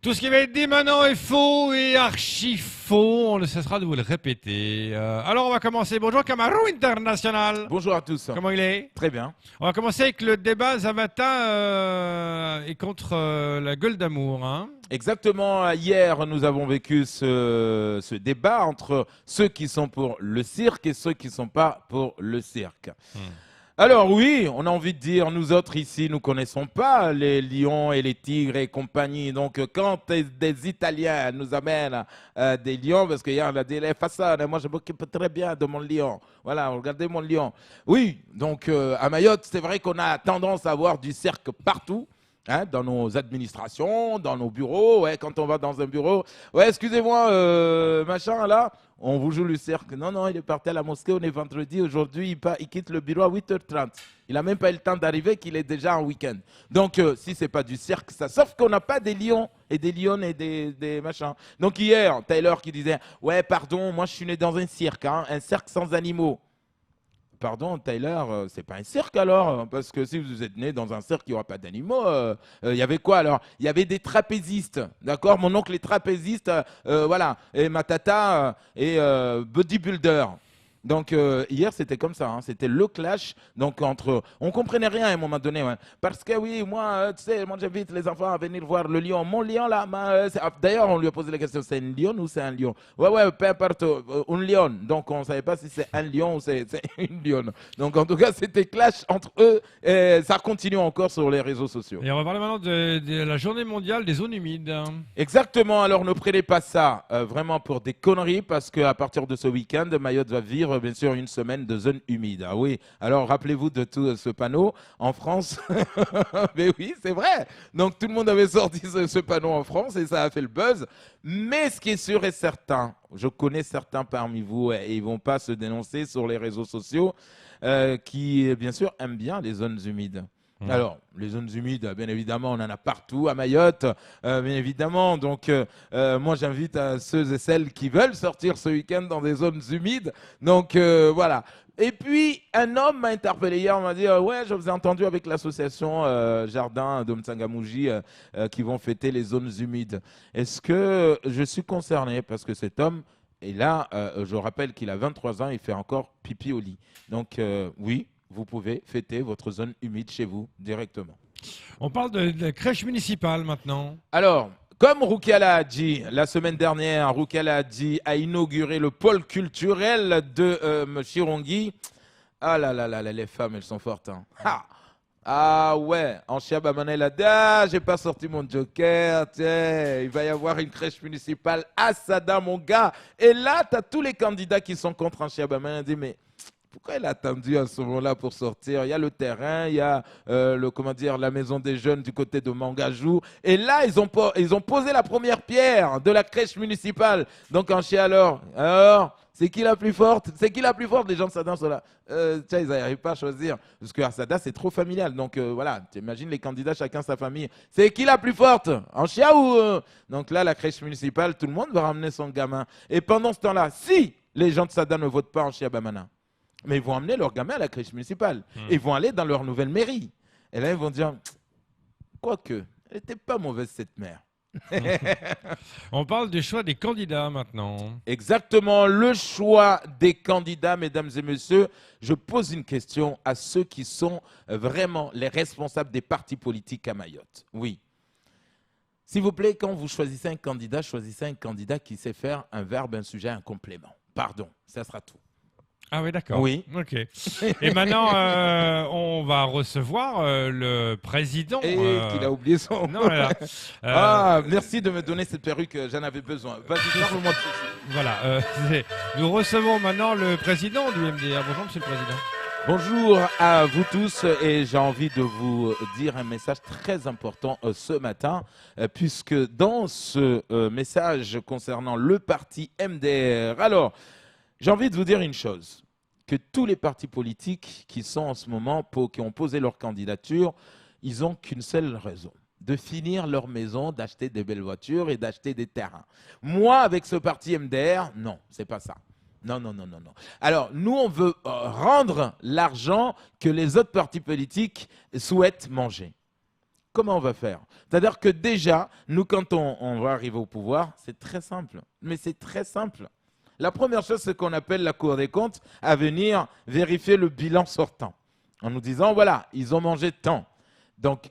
Tout ce qui va être dit maintenant est faux et archi faux. On ne cessera de vous le répéter. Alors, on va commencer. Bonjour, Camaro International. Bonjour à tous. Comment il est? Très bien. On va commencer avec le débat Zavata et contre la gueule d'amour. Hein. Exactement, hier, nous avons vécu ce débat entre ceux qui sont pour le cirque et ceux qui ne sont pas pour le cirque. Alors oui, on a envie de dire, nous autres ici, nous ne connaissons pas les lions et les tigres et compagnie. Donc quand des Italiens nous amènent des lions, parce qu'il y a des façades, moi je m'occupe très bien de mon lion. Voilà, regardez mon lion. Oui, donc à Mayotte, c'est vrai qu'on a tendance à avoir du cirque partout. Hein, dans nos administrations, dans nos bureaux, ouais, quand on va dans un bureau, ouais, excusez-moi, machin, là, on vous joue le cirque. Non, non, il est parti à la mosquée, on est vendredi, aujourd'hui, il quitte le bureau à 8h30. Il n'a même pas eu le temps d'arriver qu'il est déjà en week-end. Donc, si ce n'est pas du cirque, ça, sauf qu'on n'a pas des lions et des lionnes et des machins. Donc, hier, Taylor qui disait, ouais, pardon, moi, je suis né dans un cirque, hein, un cirque sans animaux. Pardon, Tyler, c'est pas un cirque alors? Parce que si vous êtes né dans un cirque, il n'y aura pas d'animaux. Il y avait quoi alors? Il y avait des trapézistes, d'accord? Mon oncle est trapéziste, voilà. Et ma tata est bodybuilder. Donc hier, c'était comme ça, hein. C'était le clash. Donc on comprenait rien à un moment donné. Ouais. Parce que oui, moi, tu sais, moi j'invite les enfants à venir voir le lion. Mon lion là, d'ailleurs, on lui a posé la question, c'est un lion ou c'est un lion? Ouais, ouais, peu importe, un lion. Donc on ne savait pas si c'est un lion ou c'est une lionne. Donc en tout cas, c'était clash entre eux. Et ça continue encore sur les réseaux sociaux. Et on va parler maintenant de la journée mondiale des zones humides. Exactement, alors ne prenez pas ça vraiment pour des conneries parce qu'à partir de ce week-end, Mayotte va vivre bien sûr une semaine de zone humide. Ah oui, alors rappelez-vous de tout ce panneau en France. Mais oui, c'est vrai. Donc tout le monde avait sorti ce panneau en France et ça a fait le buzz. Mais ce qui est sûr et certain, je connais certains parmi vous et ils ne vont pas se dénoncer sur les réseaux sociaux qui bien sûr aiment bien les zones humides. Alors, les zones humides, bien évidemment, on en a partout à Mayotte, bien évidemment. Donc, moi, j'invite à ceux et celles qui veulent sortir ce week-end dans des zones humides. Donc, voilà. Et puis, un homme m'a interpellé hier, on m'a dit ouais, je vous ai entendu avec l'association Jardin de Mtsangamouji qui vont fêter les zones humides. Est-ce que je suis concerné? Parce que cet homme, et là, je rappelle qu'il a 23 ans, il fait encore pipi au lit. Donc, oui. Vous pouvez fêter votre zone humide chez vous directement. On parle de la crèche municipale maintenant. Alors, comme Roukiala a dit la semaine dernière, Roukiala a inauguré le pôle culturel de Chirongi. Ah là là là, les femmes, elles sont fortes. Hein. Ah ouais, en Chiabamana, il a dit ah, j'ai pas sorti mon joker, tiens, il va y avoir une crèche municipale à Sada, mon gars. Et là, tu as tous les candidats qui sont contre en Chiabamana. Il dit mais pourquoi il a attendu à ce moment-là pour sortir? Il y a le terrain, il y a la maison des jeunes du côté de Mangajou. Et là, ils ont posé la première pierre de la crèche municipale. Donc en chien alors, c'est qui la plus forte? C'est qui la plus forte? Les gens de Sada sont là. Tiens, ils n'arrivent pas à choisir. Parce que à Sada, c'est trop familial. Donc voilà, tu imagines les candidats, chacun sa famille. C'est qui la plus forte? En chien ou... Donc là, la crèche municipale, tout le monde va ramener son gamin. Et pendant ce temps-là, si les gens de Sada ne votent pas en Chiabamana, mais ils vont emmener leur gamin à la crèche municipale. Ils vont aller dans leur nouvelle mairie. Et là, ils vont dire, quoique, elle n'était pas mauvaise cette mère. On parle du choix des candidats maintenant. Exactement, le choix des candidats, mesdames et messieurs. Je pose une question à ceux qui sont vraiment les responsables des partis politiques à Mayotte. Oui. S'il vous plaît, quand vous choisissez un candidat, choisissez un candidat qui sait faire un verbe, un sujet, un complément. Pardon, ça sera tout. Ah oui, d'accord. Oui. Ok. Et maintenant, on va recevoir le président. Et qu'il a oublié son... Non, là, merci de me donner cette perruque, j'en avais besoin. Vas-y, parle-moi de ceci. Voilà. Nous recevons maintenant le président du MDR. Bonjour, monsieur le président. Bonjour à vous tous et j'ai envie de vous dire un message très important ce matin puisque dans ce message concernant le parti MDR, alors j'ai envie de vous dire une chose, que tous les partis politiques qui sont en ce moment, qui ont posé leur candidature, ils n'ont qu'une seule raison, de finir leur maison, d'acheter des belles voitures et d'acheter des terrains. Moi, avec ce parti MDR, non, c'est pas ça. Non, non, non, non, non. Alors, nous, on veut rendre l'argent que les autres partis politiques souhaitent manger. Comment on va faire? C'est-à-dire que déjà, nous, quand on va arriver au pouvoir, c'est très simple. Mais c'est très simple. La première chose, c'est qu'on appelle la Cour des comptes à venir vérifier le bilan sortant. En nous disant, voilà, ils ont mangé tant. Donc,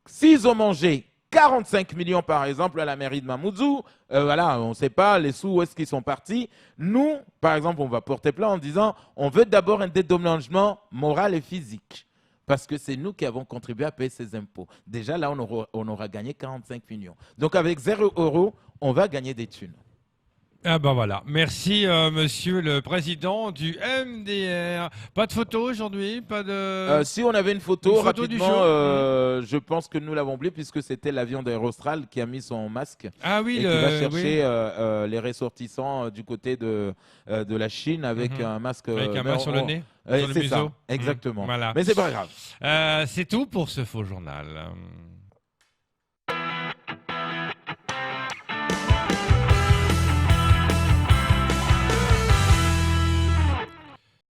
s'ils ont mangé 45 millions, par exemple, à la mairie de Mamoudzou, voilà, on ne sait pas les sous, où est-ce qu'ils sont partis. Nous, par exemple, on va porter plainte en disant, on veut d'abord un dédommagement moral et physique. Parce que c'est nous qui avons contribué à payer ces impôts. Déjà, là, on aura gagné 45 millions. Donc, avec 0 €, on va gagner des thunes. Ah ben voilà, merci monsieur le président du MDR. Pas de photo aujourd'hui, pas de... Si on avait une photo, du rapidement, jour. je pense que nous l'avons oublié puisque c'était l'avion d'Aerostral qui a mis son masque Ah oui, et qui va chercher les ressortissants du côté de la Chine avec un masque. avec un masque sur le nez, sur le C'est ça, museau. exactement. Voilà. Mais c'est pas grave. C'est tout pour ce faux journal.